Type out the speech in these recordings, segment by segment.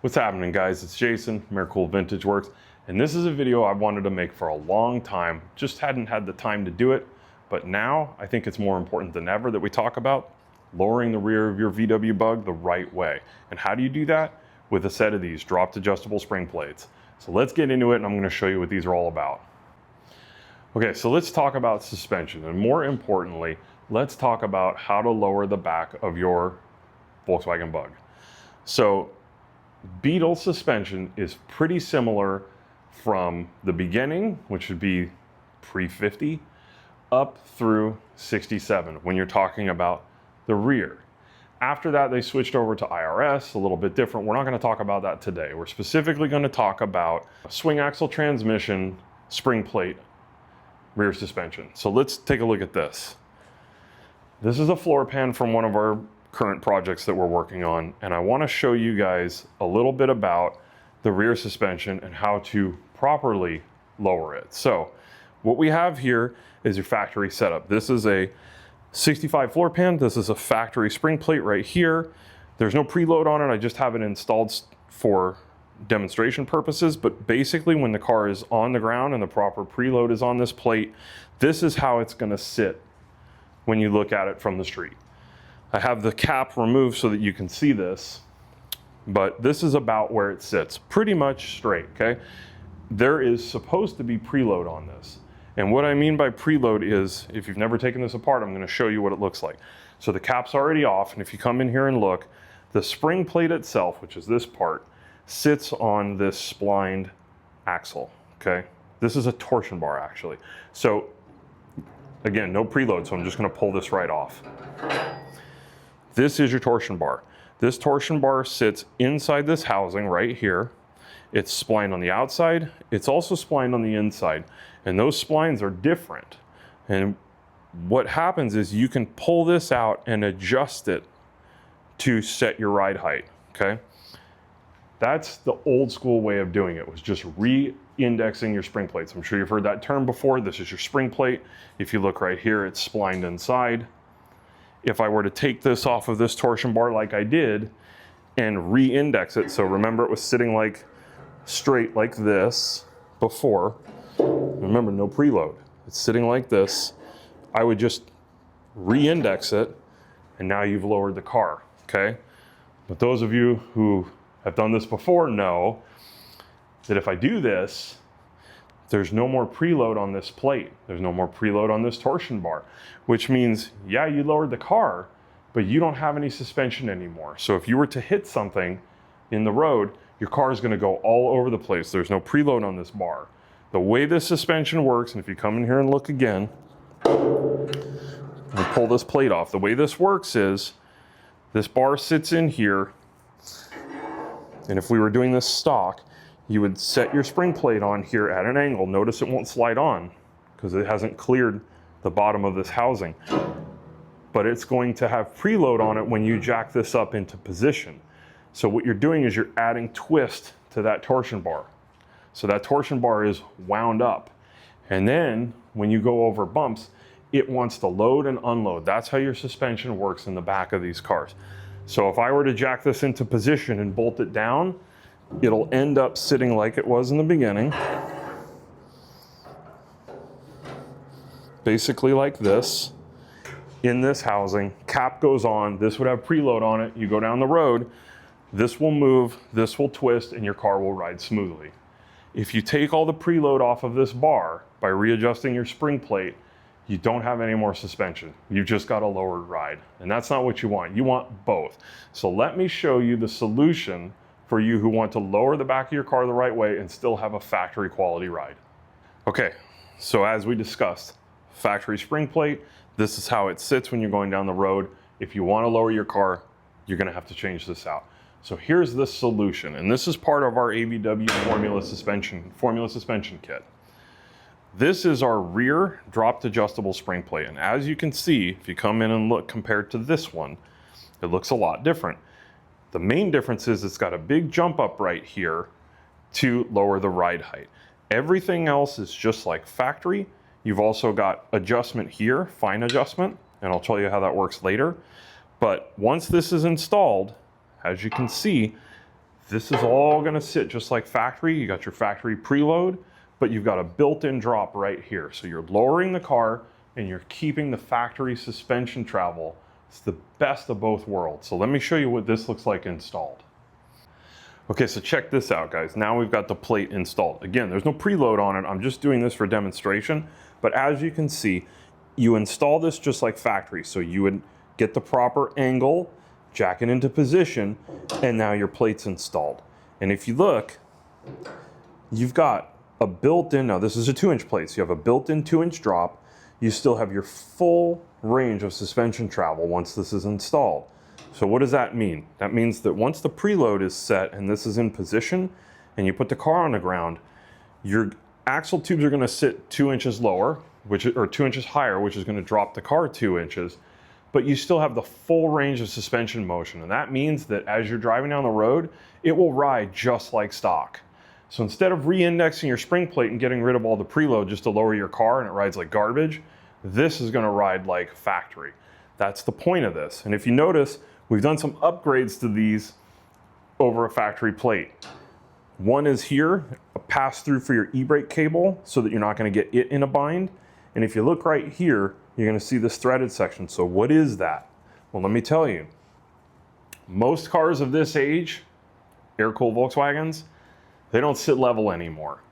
What's happening, guys? It's Jason from Aircooled Vintage Works, and this is a video I wanted to make for a long time. Just hadn't had the time to do it, but now I think it's more important than ever that we talk about lowering the rear of your VW Bug the right way. And how do you do that? With a set of these dropped adjustable spring plates. So let's get into it, and I'm going to show you what these are all about. Okay, so let's talk about suspension, and more importantly, let's talk about how to lower the back of your Volkswagen Bug. So Beetle suspension is pretty similar from the beginning, which would be pre-50, up through 67 when you're talking about the rear. After that, they switched over to IRS, a little bit different. We're not going to talk about that today. We're specifically going to talk about swing axle transmission, spring plate, rear suspension. So let's take a look at this. This is a floor pan from one of our current projects that we're working on, and I want to show you guys a little bit about the rear suspension and how to properly lower it. So what we have here is your factory setup. This is a 65 floor pan. This is a factory spring plate right here. There's no preload on it. I just have it installed for demonstration purposes, but basically when the car is on the ground and the proper preload is on this plate, this is how it's going to sit when you look at it from the street. I have the cap removed so that you can see this, but this is about where it sits, pretty much straight, okay? There is supposed to be preload on this. And what I mean by preload is, if you've never taken this apart, I'm gonna show you what it looks like. So the cap's already off, and if you come in here and look, the spring plate itself, which is this part, sits on this splined axle, okay? This is a torsion bar, actually. So again, no preload, so I'm just gonna pull this right off. This is your torsion bar. This torsion bar sits inside this housing right here. It's splined on the outside. It's also splined on the inside. And those splines are different. And what happens is you can pull this out and adjust it to set your ride height, okay? That's the old school way of doing it, was just re-indexing your spring plates. I'm sure you've heard that term before. This is your spring plate. If you look right here, it's splined inside. If I were to take this off of this torsion bar like I did and re-index it, so remember it was sitting like straight like this before, remember no preload, it's sitting like this, I would just re-index it, and now you've lowered the car, okay? But those of you who have done this before know that if I do this, there's no more preload on this plate. There's no more preload on this torsion bar, which means, yeah, you lowered the car, but you don't have any suspension anymore. So if you were to hit something in the road, your car is gonna go all over the place. There's no preload on this bar. The way this suspension works, and if you come in here and look again, and pull this plate off, the way this works is, this bar sits in here, and if we were doing this stock, you would set your spring plate on here at an angle. Notice it won't slide on because it hasn't cleared the bottom of this housing. But it's going to have preload on it when you jack this up into position. So what you're doing is you're adding twist to that torsion bar. So that torsion bar is wound up. And then when you go over bumps, it wants to load and unload. That's how your suspension works in the back of these cars. So if I were to jack this into position and bolt it down, it'll end up sitting like it was in the beginning. Basically like this, in this housing, cap goes on, this would have preload on it, you go down the road, this will move, this will twist, and your car will ride smoothly. If you take all the preload off of this bar by readjusting your spring plate, you don't have any more suspension. You've just got a lowered ride, and that's not what you want. You want both. So let me show you the solution for you who want to lower the back of your car the right way and still have a factory quality ride. Okay, so as we discussed, factory spring plate, this is how it sits when you're going down the road. If you want to lower your car, you're gonna have to change this out. So here's the solution, and this is part of our AVW Formula Suspension Kit. This is our rear dropped adjustable spring plate, and as you can see, if you come in and look compared to this one, it looks a lot different. The main difference is it's got a big jump up right here to lower the ride height. Everything else is just like factory. You've also got adjustment here, fine adjustment, and I'll tell you how that works later. But once this is installed, as you can see, This is all gonna sit just like factory. You got your factory preload, but you've got a built-in drop right here. So you're lowering the car and you're keeping the factory suspension travel. It's the best of both worlds. So let me show you what this looks like installed. Okay, so check this out, guys. Now we've got the plate installed. Again, there's no preload on it. I'm just doing this for demonstration. But as you can see, you install this just like factory. So you would get the proper angle, jack it into position, and now your plate's installed. And if you look, you've got a built-in, now this is a 2-inch plate, so you have a built-in 2-inch drop. You still have your full range of suspension travel once this is installed. So what does that mean? That means that once the preload is set and this is in position and you put the car on the ground, your axle tubes are gonna sit 2 inches lower, or 2 inches higher, which is gonna drop the car 2 inches, but you still have the full range of suspension motion. And that means that as you're driving down the road, it will ride just like stock. So instead of re-indexing your spring plate and getting rid of all the preload just to lower your car and it rides like garbage, this is gonna ride like factory. That's the point of this. And if you notice, we've done some upgrades to these over a factory plate. One is here, a pass-through for your e-brake cable so that you're not gonna get it in a bind. And if you look right here, you're gonna see this threaded section. So what is that? Well, let me tell you. Most cars of this age, Aircooled Volkswagens, they don't sit level anymore.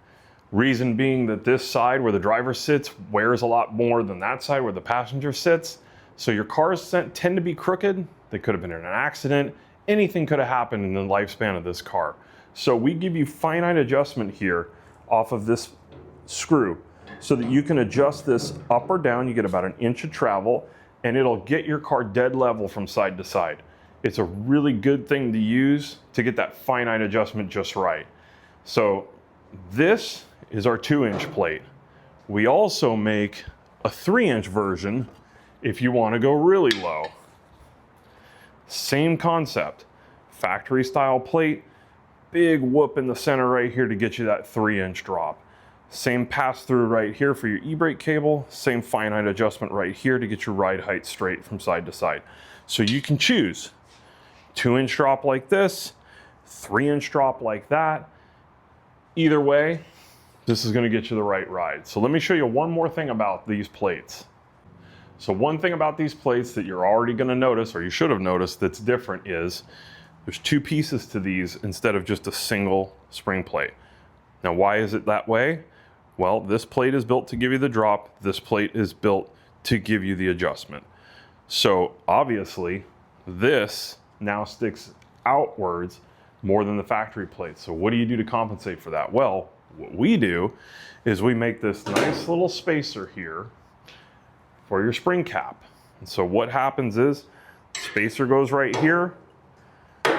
Reason being that this side where the driver sits wears a lot more than that side where the passenger sits. So your cars tend to be crooked. They could have been in an accident. Anything could have happened in the lifespan of this car. So we give you finite adjustment here off of this screw so that you can adjust this up or down. You get about 1 inch of travel and it'll get your car dead level from side to side. It's a really good thing to use to get that finite adjustment just right. So this is our 2-inch plate. We also make a 3-inch version if you want to go really low. Same concept, factory style plate, big whoop in the center right here to get you that 3-inch drop. Same pass through right here for your e-brake cable, same finite adjustment right here to get your ride height straight from side to side. So you can choose 2-inch drop like this, 3-inch drop like that. Either way, this is gonna get you the right ride. So let me show you one more thing about these plates. So one thing about these plates that you're already gonna notice, or you should have noticed that's different, is there's 2 pieces to these instead of just a single spring plate. Now, why is it that way? Well, this plate is built to give you the drop. This plate is built to give you the adjustment. So obviously, this now sticks outwards more than the factory plate. So what do you do to compensate for that? Well, what we do is we make this nice little spacer here for your spring cap. And so what happens is, spacer goes right here,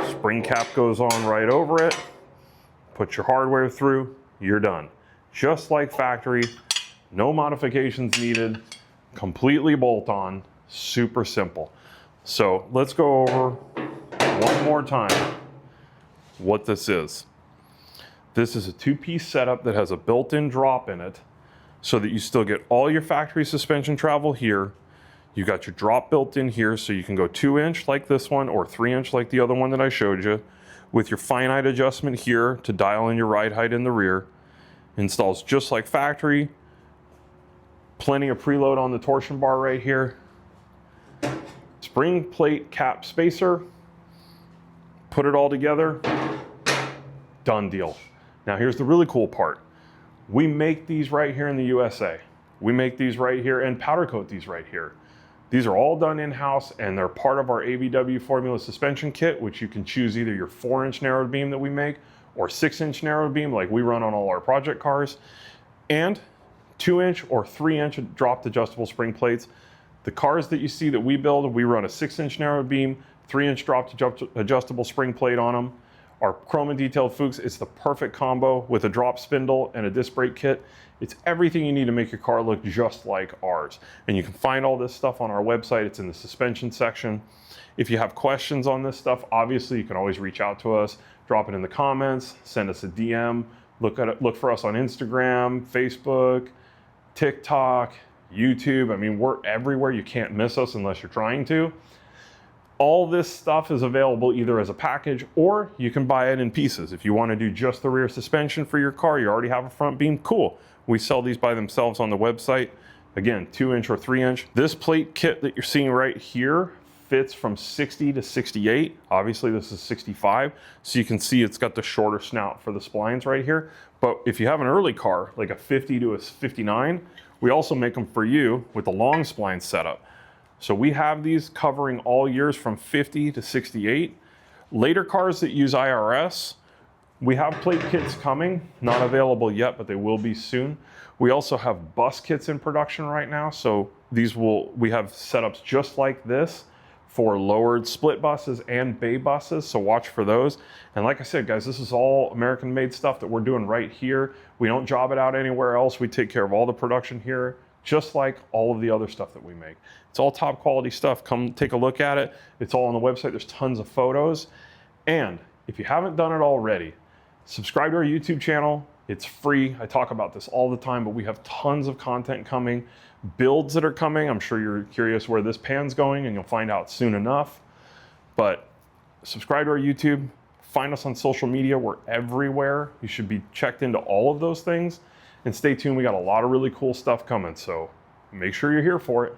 spring cap goes on right over it, put your hardware through, you're done. Just like factory, no modifications needed, completely bolt on, super simple. So let's go over one more time what this is. This is a 2-piece setup that has a built-in drop in it so that you still get all your factory suspension travel here. You got your drop built in here so you can go 2-inch like this one or 3-inch like the other one that I showed you, with your finite adjustment here to dial in your ride height in the rear. Installs just like factory. Plenty of preload on the torsion bar right here. Spring plate cap spacer. Put it all together. Done deal. Now here's the really cool part. We make these right here in the USA. We make these right here and powder coat these right here. These are all done in-house and they're part of our AVW Formula Suspension Kit, which you can choose either your 4-inch narrowed beam that we make or 6-inch narrowed beam like we run on all our project cars, and 2-inch or 3-inch dropped adjustable spring plates. The cars that you see that we build, we run a 6-inch narrowed beam, 3-inch dropped adjustable spring plate on them. Our chrome and detailed Fuchs, it's the perfect combo with a drop spindle and a disc brake kit. It's everything you need to make your car look just like ours. And you can find all this stuff on our website. It's in the suspension section. If you have questions on this stuff, obviously you can always reach out to us, drop it in the comments, send us a DM, look for us on Instagram, Facebook, TikTok, YouTube. I mean, we're everywhere. You can't miss us unless you're trying to. All this stuff is available either as a package or you can buy it in pieces. If you want to do just the rear suspension for your car, you already have a front beam, cool. We sell these by themselves on the website. Again, 2-inch or 3-inch. This plate kit that you're seeing right here fits from 60 to 68. Obviously this is 65. So you can see it's got the shorter snout for the splines right here. But if you have an early car, like a 50 to a 59, we also make them for you with the long spline setup. So we have these covering all years from 50 to 68. Later cars that use IRS, we have plate kits coming, not available yet, but they will be soon. We also have bus kits in production right now. So we have setups just like this for lowered split buses and bay buses. So watch for those. And like I said, guys, this is all American made stuff that we're doing right here. We don't job it out anywhere else. We take care of all the production here, just like all of the other stuff that we make. It's all top quality stuff. Come take a look at it. It's all on the website. There's tons of photos. And if you haven't done it already, subscribe to our YouTube channel. It's free. I talk about this all the time, but we have tons of content coming, builds that are coming. I'm sure you're curious where this pan's going, and you'll find out soon enough. But subscribe to our YouTube. Find us on social media. We're everywhere. You should be checked into all of those things. And stay tuned. We got a lot of really cool stuff coming, so make sure you're here for it.